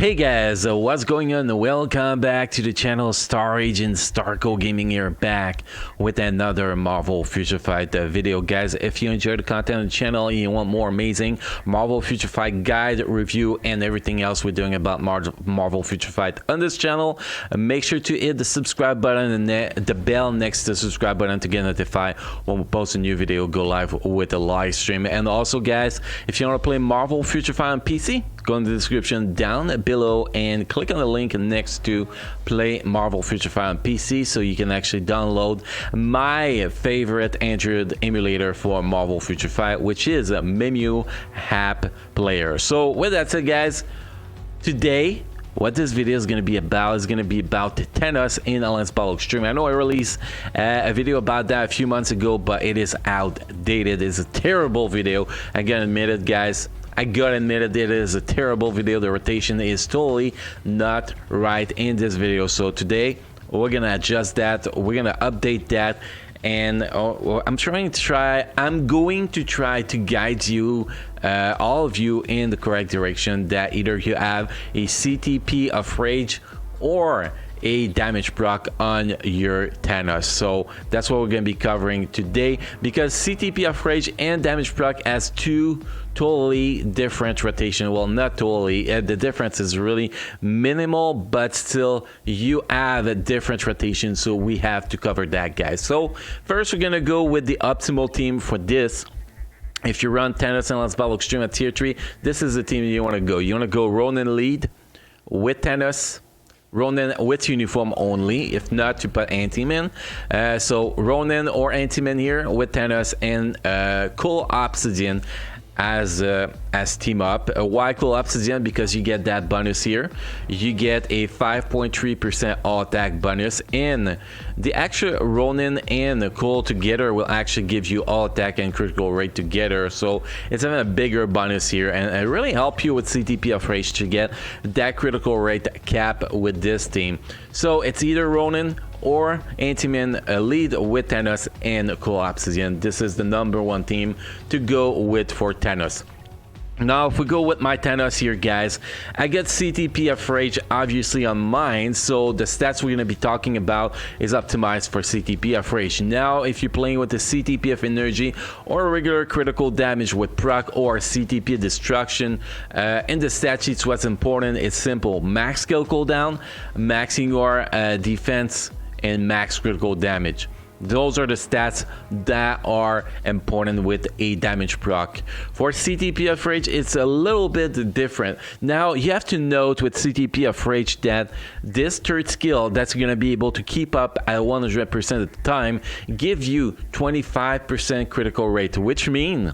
Hey guys, what's going on? Welcome back to the channel. Star Agent Starco Gaming here, back with another Marvel Future Fight video. Guys, if you enjoy the content on the channel and you want more amazing Marvel Future Fight guide, review, and everything else we're doing about Marvel Future Fight on this channel, make sure to hit the subscribe button and the bell next to the subscribe button to get notified when we post a new video, go live with a live stream. And also guys, if you want to play Marvel Future Fight on PC, go in the description down below and click on the link next to play Marvel Future Fight on PC so you can actually download my favorite Android emulator for Marvel Future Fight, which is a Memu app player. So with that said guys, today what this video is going to be about Thanos in Alliance Battle Extreme. I know I released a video about that a few months ago, but it is outdated. It's a terrible video. I gotta admit it guys. I gotta admit it is a terrible video. The rotation is totally not right in this video. So today we're gonna adjust that. We're gonna update that, and I'm going to try to guide you, all of you, in the correct direction. That either you have a CTP of Rage or a damage proc on your Thanos. So that's what we're going to be covering today, because CTP of Rage and damage proc has two totally different rotation. Well, not totally, the difference is really minimal, but still you have a different rotation, so we have to cover that guys. So first we're gonna go with the optimal team for this. If you run Thanos and Alliance Battle Extreme at tier 3, this is the team you want to go. You want to go Ronin lead with Thanos, Ronin with uniform only, if not to put anti-man. So Ronin or anti-man here with Thanos, and Cool Obsidian as team up. Why Cool Obsidian? Because you get that bonus here. You get a 5.3% all attack bonus, and the actual Ronin and Cool together will actually give you all attack and critical rate together. So it's even a bigger bonus here, and it really help you with CTP of Rage to get that critical rate cap with this team. So it's either Ronin or anti-man lead with Thanos and Cool Obsidian. This is the #1 team to go with for Thanos. Now if we go with my Thanos here guys, I get CTP of Rage obviously on mine, so the stats we're going to be talking about is optimized for CTP of Rage. Now if you're playing with the CTP of Energy or regular critical damage with Proc or CTP of Destruction, in the stat sheets what's important is simple: max skill cooldown, maxing your defense, and max critical damage. Those are the stats that are important with a damage proc. For CTP of Rage, it's a little bit different. Now you have to note with CTP of Rage that this third skill that's going to be able to keep up at 100% of the time give you 25% critical rate, which means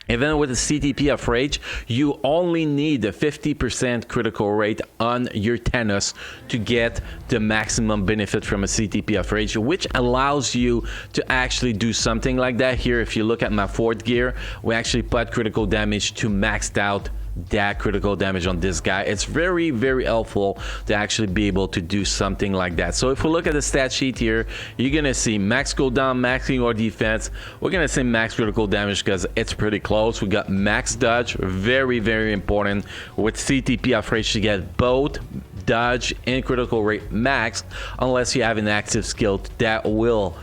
even with the CTP of Rage, you only need a 50% critical rate on your Thanos to get the maximum benefit from a CTP of Rage, which allows you to actually do something like that. Here, if you look at my 4th gear, we actually put critical damage to maxed out that critical damage on this guy. It's very, very helpful to actually be able to do something like that. So if we look at the stat sheet here, you're gonna see max cooldown, maxing or defense. We're gonna say max critical damage because it's pretty close. We got max dodge, very, very important with CTP of Rage to get both dodge and critical rate max, unless you have an active skill that will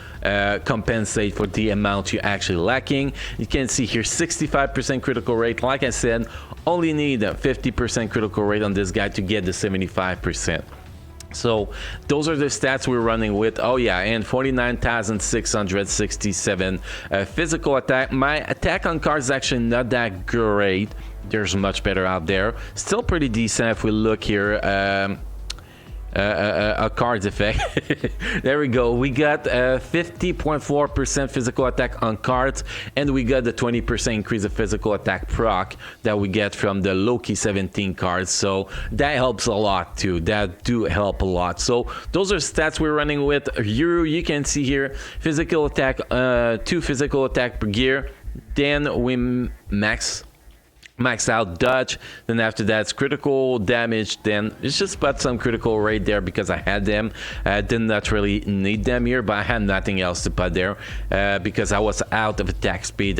compensate for the amount you're actually lacking. You can see here 65% critical rate. Like I said, only need a 50% critical rate on this guy to get the 75%. So those are the stats we're running with. Oh yeah, and 49,667 physical attack. My attack on cards is actually not that great. There's much better out there. Still pretty decent if we look here. A cards effect. There we go. We got 50.4% physical attack on cards, and we got the 20% increase of physical attack proc that we get from the Loki 17 cards. So that helps a lot too. That do help a lot. So those are stats we're running with. You can see here physical attack, 2 physical attack per gear. Then we max out dodge, then after that it's critical damage. Then it's just put some critical rate there because I had them. Did not really need them here, but I had nothing else to put there because I was out of attack speed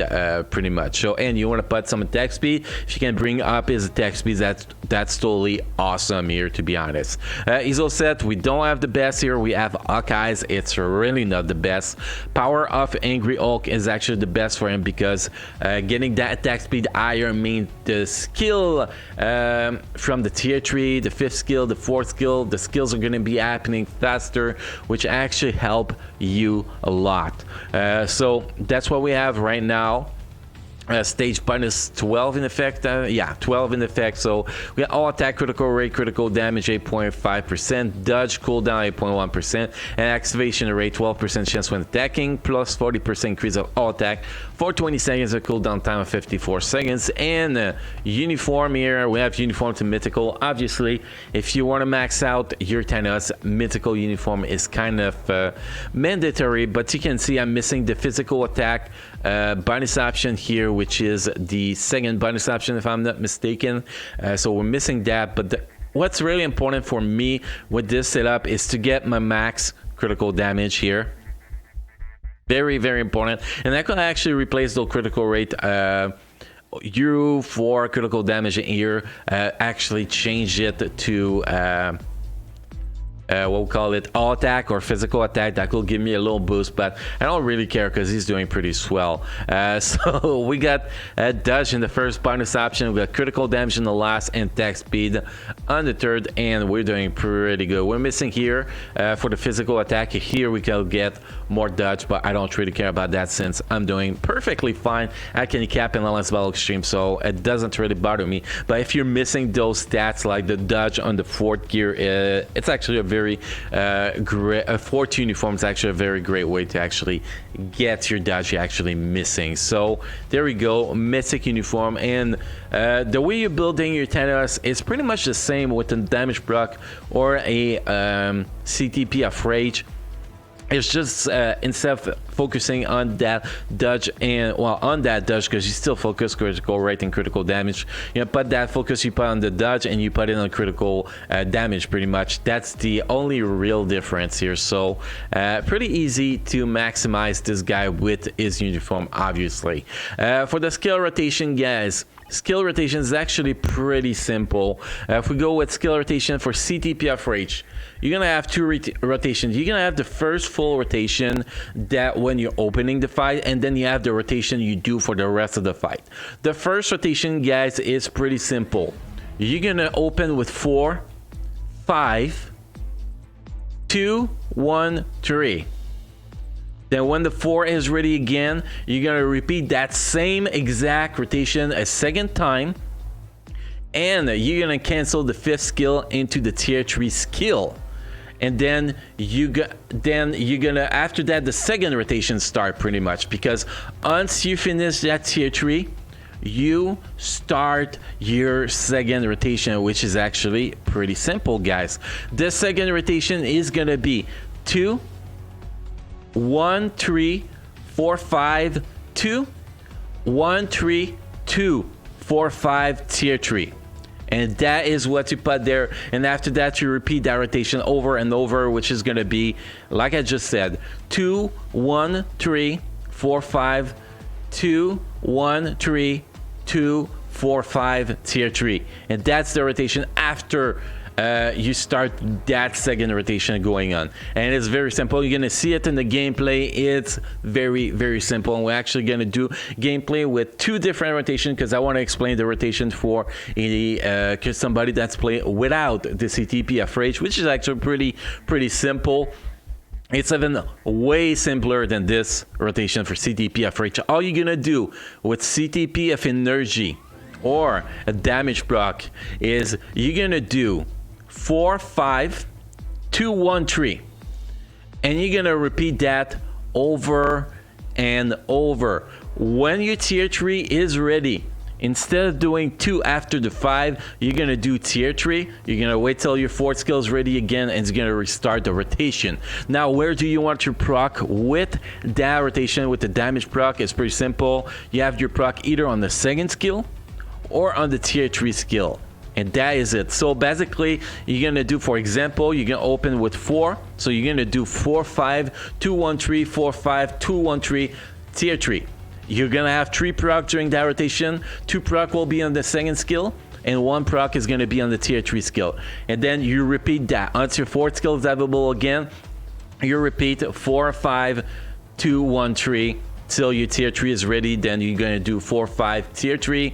pretty much. So, and you want to put some attack speed, if you can bring up his attack speed, that's that's totally awesome here, to be honest. ISO set, we don't have the best here. We have Hawkeyes. It's really not the best. Power of Angry Hulk is actually the best for him because getting that attack speed higher means the skill from the tier 3, the 5th skill, the 4th skill, the skills are going to be happening faster, which actually help you a lot. So that's what we have right now. Stage minus 12 in effect. Yeah, 12 in effect. So we got all attack, critical rate, critical damage 8.5%, dodge cooldown 8.1%, and activation rate 12% chance when attacking, plus 40% increase of all attack for 20 seconds, a cooldown time of 54 seconds. And uniform here, we have uniform to mythical. Obviously, if you want to max out your Thanos, mythical uniform is kind of mandatory, but you can see I'm missing the physical attack bonus option here, which is the second bonus option if I'm not mistaken. So we're missing that, but what's really important for me with this setup is to get my max critical damage here. Very, very important. And I could actually replace the critical rate you for critical damage here, actually change it to what we call it, all attack or physical attack. That will give me a little boost, but I don't really care because he's doing pretty swell. So we got dodge in the first bonus option, we got critical damage in the last, and attack speed on the third, and we're doing pretty good. We're missing here for the physical attack. Here we can get more dodge, but I don't really care about that since I'm doing perfectly fine at handicap and last battle extreme, so it doesn't really bother me. But if you're missing those stats like the dodge on the 4th gear, it's actually a very great 4th uniform is actually a very great way to actually get your dodge you're actually missing. So there we go, mythic uniform. And the way you're building your Thanos is pretty much the same with the damage proc or a CTP of Rage. It's just instead of focusing on that dodge and on that dodge, because you still focus critical rate and critical damage, you know, put that focus you put on the dodge and you put it on critical damage. Pretty much that's the only real difference here. So pretty easy to maximize this guy with his uniform, obviously. For the skill rotation, guys, skill rotation is actually pretty simple. If we go with skill rotation for CTP of Rage, you're gonna have two rotations. You're gonna have the first full rotation that when you're opening the fight, and then you have the rotation you do for the rest of the fight. The first rotation, guys, is pretty simple. You're gonna open with 4, 5, 2, 1, 3. Then when the 4 is ready again, you're gonna repeat that same exact rotation a second time, and you're gonna cancel the 5th skill into the tier 3 skill. And then you're gonna, after that, the second rotation start pretty much, because once you finish that tier 3, you start your second rotation, which is actually pretty simple, guys. The second rotation is gonna be 2, 1, 3, 4, 5, 2, 1, 3, 2, 4, 5, tier 3. And that is what you put there. And after that, you repeat that rotation over and over, which is going to be, like I just said, 2, 1, 3, 4, 5, 2, 1, 3, 2, 4, 5, tier 3. And that's the rotation after you start that second rotation going on. And it's very simple. You're gonna see it in the gameplay. It's very, very simple. And we're actually gonna do gameplay with 2 different rotations, because I want to explain the rotation for somebody that's playing without the CTP of Rage, which is actually pretty simple. It's even way simpler than this rotation for CTP of Rage. All you're gonna do with CTP of Energy or a damage proc is you're gonna do 4, 5, 2, 1, 3, and you're gonna repeat that over and over. When your tier 3 is ready, instead of doing 2 after the 5, you're gonna do tier 3. You're gonna wait till your 4th skill is ready again, and it's gonna restart the rotation. Now, where do you want your proc with that rotation? With the damage proc, it's pretty simple. You have your proc either on the second skill or on the tier 3 skill, and that is it. So basically, you're gonna do, for example, you're gonna open with 4, so you're gonna do 4, 5, 2, 1, 3, 4, 5, 2, 1, 3, tier 3. You're gonna have 3 proc during that rotation. 2 proc will be on the second skill, and 1 proc is going to be on the tier 3 skill. And then you repeat that until 4 skills available again. You repeat 4, 5, 2, 1, 3 till your tier 3 is ready. Then you're going to do 4, 5, tier 3,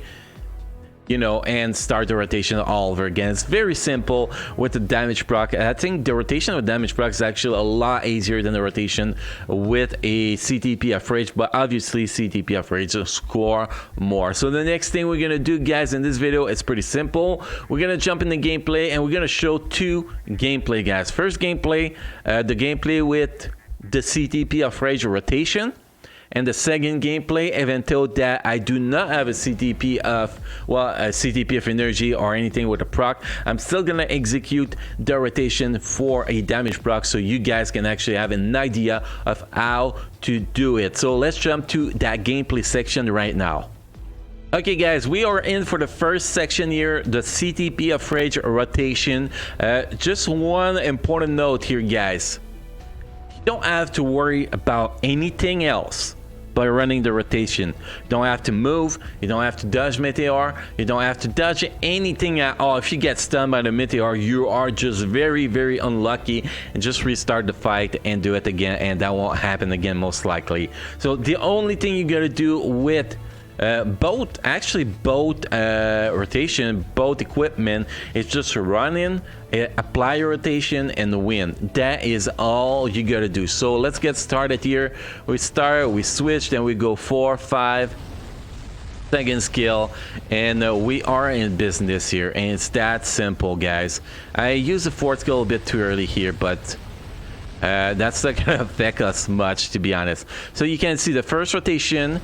you know, and start the rotation all over again. It's very simple with the damage proc. I think the rotation with damage proc is actually a lot easier than the rotation with a CTP of Rage, but obviously CTP of Rage will score more. So the next thing we're gonna do, guys, in this video, it's pretty simple. We're gonna jump in the gameplay and we're gonna show 2 gameplay, guys. First gameplay, the gameplay with the CTP of Rage rotation. And the second gameplay, even though that I do not have a CTP of, well, a CTP of energy or anything with a proc, I'm still gonna execute the rotation for a damage proc so you guys can actually have an idea of how to do it. So let's jump to that gameplay section right now. Okay, guys, we are in for the first section here, the CTP of Rage rotation. Just one important note here, guys. You don't have to worry about anything else by running the rotation. You don't have to move, you don't have to dodge meteor, you don't have to dodge anything at all. If you get stunned by the meteor, you are just very, very unlucky, and just restart the fight and do it again, and that won't happen again most likely. So the only thing you gotta do with both rotation, both equipment, is just run in, apply your rotation, and win. That is all you gotta do. So let's get started here. We start, we switch, then we go 4, 5 second skill, and we are in business here, and it's that simple, guys. I use the 4th skill a bit too early here, but that's not gonna affect us much, to be honest. So you can see the first rotation,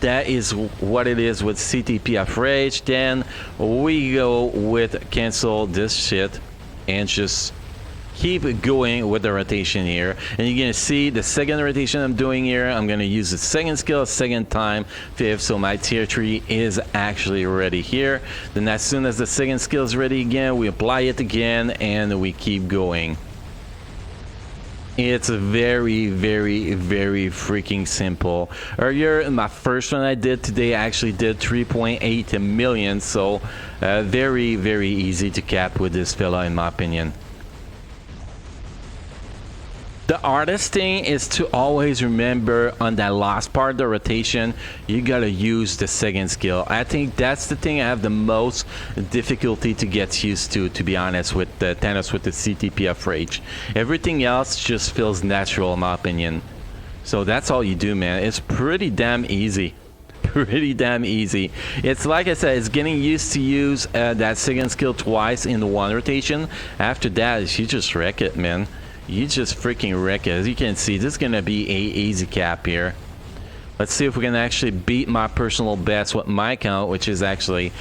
that is what it is with CTP of Rage. Then we go with cancel this shit and just keep going with the rotation here. And you're gonna see the second rotation I'm doing here, I'm gonna use the second skill second time, 5th, so my tier 3 is actually ready here. Then as soon as the second skill is ready again, we apply it again and we keep going. It's very, very, very freaking simple. Earlier in my first one I did today, I actually did 3.8 million, so very, very easy to cap with this fella in my opinion. The hardest thing is to always remember on that last part of the rotation, you gotta use the second skill. I think that's the thing I have the most difficulty to get used to be honest, with the Thanos with the CTP of Rage. Everything else just feels natural in my opinion. So that's all you do, man. It's pretty damn easy. Pretty damn easy. It's like I said, it's getting used to use that second skill twice in one rotation. After that, you just wreck it, man. You just freaking wreck it. As you can see, this is gonna be a easy cap here. Let's see if we can actually beat my personal best with my count, which is actually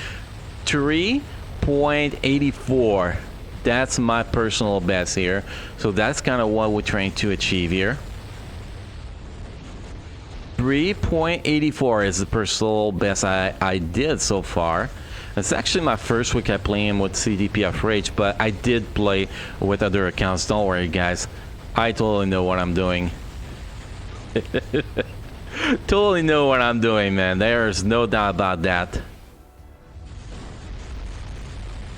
3.84. That's my personal best here. So that's kind of what we're trying to achieve here. 3.84 is the personal best I did so far. It's actually my first week I playing with CTP of Rage, but I did play with other accounts. Don't worry, guys. I totally know what I'm doing. Totally know what I'm doing, man. There's no doubt about that.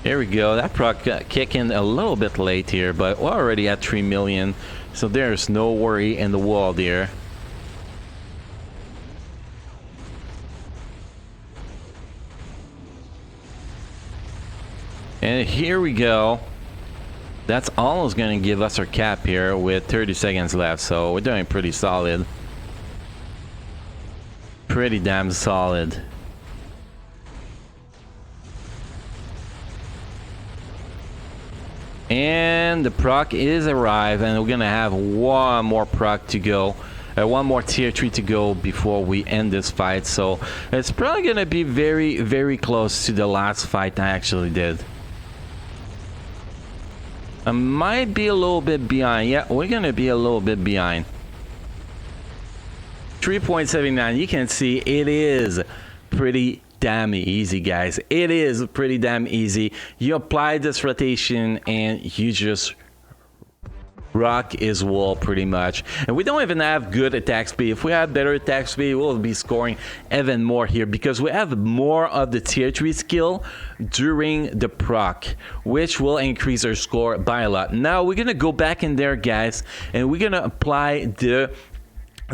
Here we go. That proc kicking a little bit late here, but we're already at 3 million, so there's no worry in the world here. And here we go. That's almost going to give us our cap here with 30 seconds left. So we're doing pretty solid. Pretty damn solid. And the proc is arrived, and we're going to have one more proc to go. One more tier 3 to go before we end this fight. So it's probably going to be very, very close to the last fight I actually did. I might be a little bit behind. Yeah, we're gonna be a little bit behind. 3.79. You can see it is pretty damn easy, guys. It is pretty damn easy. You apply this rotation and you just Proc as well, pretty much. And we don't even have good attack speed. If we have better attack speed, we'll be scoring even more here because we have more of the tier 3 skill during the proc, which will increase our score by a lot. Now we're gonna go back in there, guys, and we're gonna apply the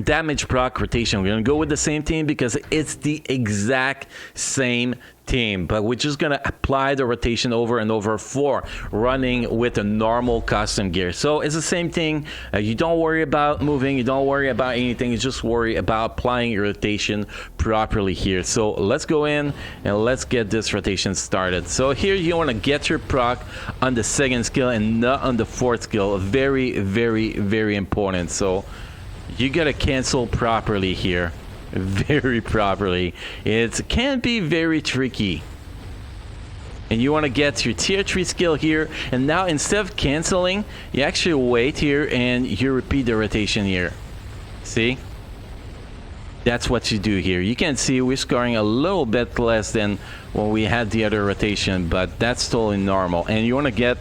damage proc rotation. We're gonna go with the same team because it's the exact same team, but we're just gonna apply the rotation over and over for running with a normal custom gear. So it's the same thing. You don't worry about moving, you don't worry about anything, you just worry about applying your rotation properly here. So let's go in and let's get this rotation started. So here you want to get your proc on the second skill and not on the fourth skill. Very, very, very important. So you gotta cancel properly here, very properly. It can be very tricky, and you want to get your tier 3 skill here, and now instead of canceling, you actually wait here and you repeat the rotation here. See, that's what you do here. You can see we're scoring a little bit less than when we had the other rotation, but that's totally normal. And you want to get,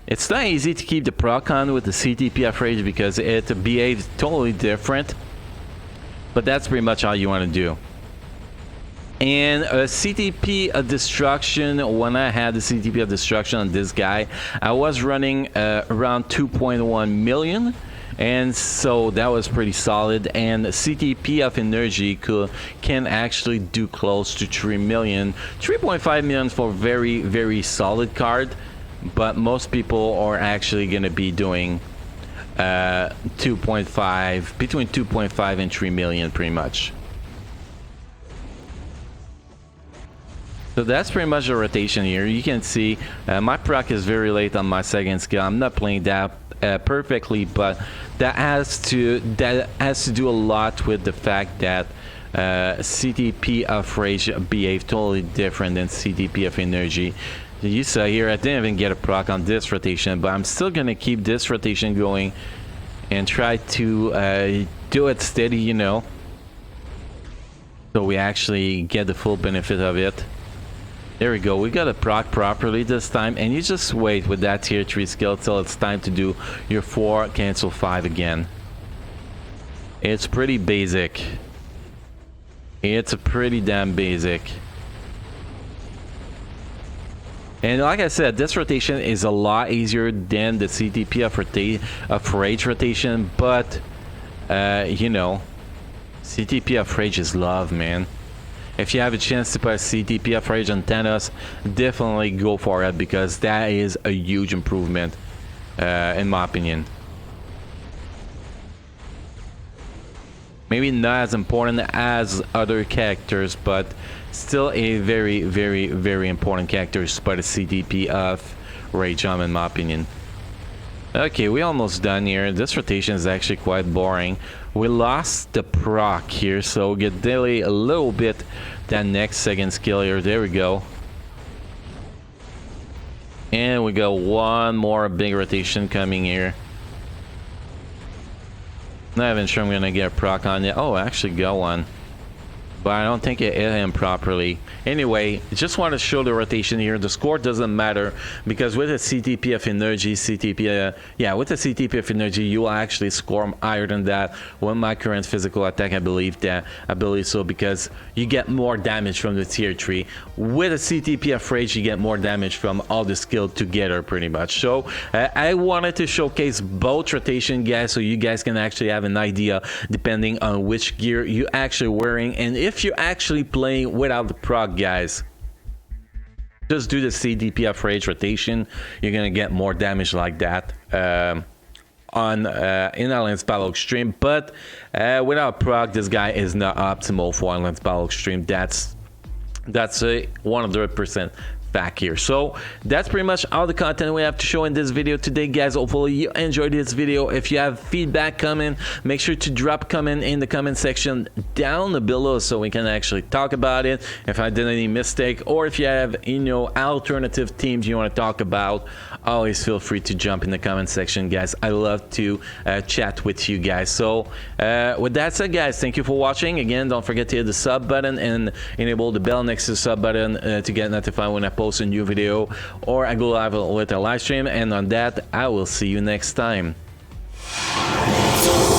it's not easy to keep the proc on with the CTP of Rage because it behaves totally different, but that's pretty much all you want to do. And a CTP of Destruction, when I had the CTP of Destruction on this guy, I was running around 2.1 million, and so that was pretty solid. And CTP of Energy can actually do close to 3 million, 3.5 million for very, very solid card. But most people are actually going to be doing 2.5, between 2.5 and 3 million pretty much. So that's pretty much the rotation here. You can see my proc is very late on my second skill. I'm not playing that perfectly, but that has to do a lot with the fact that CTP of Rage behave totally different than CTP of Energy. You saw here I didn't even get a proc on this rotation, but I'm still gonna keep this rotation going and try to do it steady, you know, so we actually get the full benefit of it. There we go, we got a proc properly this time, and you just wait with that tier 3 skill till it's time to do your 4 cancel 5 again. It's pretty basic. It's pretty damn basic. And like I said, this rotation is a lot easier than the CTP of Rage rotation, but you know, CTP of Rage is love, man. If you have a chance to put a CTP of Rage on Thanos, definitely go for it because that is a huge improvement, in my opinion. Maybe not as important as other characters, but still a very, very, very important character to spot a CTP of Rage on, in my opinion. Okay, we're almost done here. This rotation is actually quite boring. We lost the proc here, so we get delay a little bit that next second skill here. There we go. And we got one more big rotation coming here. Not even sure I'm gonna get a proc on it. Oh, I actually got one, but I don't think it hit him properly. Anyway, just want to show the rotation here. The score doesn't matter because with a CTP of Energy, with the CTP of Energy, you will actually score higher than that. With my current physical attack, I believe so, because you get more damage from the tier 3. With a CTP of Rage, you get more damage from all the skill together, pretty much. So I wanted to showcase both rotation, guys, so you guys can actually have an idea depending on which gear you actually wearing, and if you're actually playing without the proc, guys, just do the CTP of Rage rotation. You're gonna get more damage like that on in Alliance Battle Extreme, but without proc, this guy is not optimal for Alliance Battle Extreme. That's a 100% fact here. So that's pretty much all the content we have to show in this video today, guys. Hopefully you enjoyed this video. If you have feedback coming, make sure to drop a comment in the comment section down below so we can actually talk about it. If I did any mistake, or if you have, you know, alternative teams you want to talk about, always feel free to jump in the comment section, guys. I love to chat with you guys. So with that said, guys, thank you for watching. Again, don't forget to hit the sub button and enable the bell next to the sub button to get notified when I post a new video or I go live with a live stream. And on that, I will see you next time. Bye.